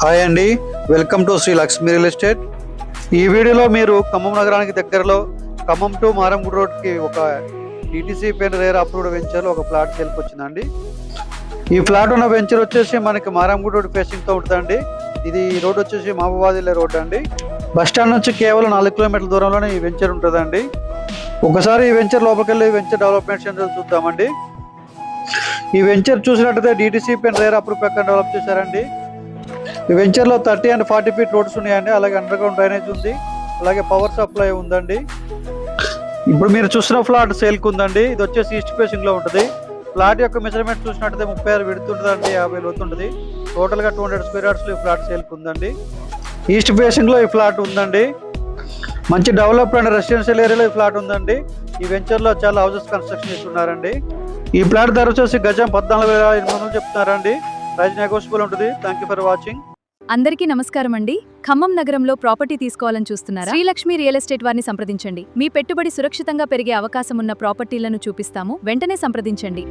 Hi అండి, welcome to Shri Lakshmi real estate. ఈ వీడియోలో మీరు ఖమ్మం నగరానికి దగ్గరలో ఖమ్మం టు మారంగుడి రోడ్కి ఒక డిటిసి పెన్ రేర్ అప్రూవ్డ్ వెంచర్లో ఒక ప్లాట్ సేల్కి వచ్చిందండి. ఈ ప్లాట్ ఉన్న వెంచర్ వచ్చేసి మనకి మారంగుడి రోడ్ ఫేసింగ్తో ఉంటుందండి. ఇది రోడ్ వచ్చేసి మహబూబాబాద్ వెళ్ళే రోడ్ అండి. బస్ స్టాండ్ నుంచి కేవలం 4 కిలోమీటర్ల దూరంలోనే ఈ వెంచర్ ఉంటుందండి. ఒకసారి ఈ వెంచర్ లోపలికి వెళ్ళి వెంచర్ డెవలప్మెంట్ సెంటర్ చూద్దామండి. ఈ వెంచర్ చూసినట్టయితే డిటిసి పెన్ రేర్ అప్రూవ్ ప్రకారం డెవలప్ చేశారండి. ఈ వెంచర్లో 30 and 40 feet రోడ్స్ ఉన్నాయండి. అలాగే అండర్ గ్రౌండ్ డ్రైనేజ్ ఉంది, అలాగే పవర్ సప్లై ఉందండి. ఇప్పుడు మీరు చూసిన ఫ్లాట్ సేల్కి ఉందండి. ఇది వచ్చేసి ఈస్ట్ ఫేసింగ్ లో ఉంటుంది. ఫ్లాట్ యొక్క మెజర్మెంట్ చూసినట్టయితే 36 విడ్త్ ఉంటుందండి, 50 లోతు ఉంటుంది. టోటల్ గా 200 స్క్వేర్ యార్డ్స్ లో ఈ ఫ్లాట్ సేల్కి ఉందండి. ఈస్ట్ ఫేసింగ్ లో ఈ ఫ్లాట్ ఉందండి. మంచి డెవలప్డ్ అండ్ రెసిడెన్షియల్ ఏరియాలో ఈ ఫ్లాట్ ఉందండి. ఈ వెంచర్ లో చాలా హౌసెస్ కన్స్ట్రక్షన్ చేస్తున్నారండి. ఈ ఫ్లాట్ ధర వచ్చేసి గజం 14,800 చెప్తున్నారండి. ప్రైస్ నెగోషియబుల్ ఉంటుంది. Thank you for watching. అందరికీ నమస్కారం అండి. ఖమ్మం నగరంలో ప్రాపర్టీ తీసుకోవాలని చూస్తున్నారా? శ్రీలక్ష్మి రియల్ ఎస్టేట్ వారిని సంప్రదించండి. మీ పెట్టుబడి సురక్షితంగా పెరిగే అవకాశం ఉన్న ప్రాపర్టీలను చూపిస్తాము. వెంటనే సంప్రదించండి.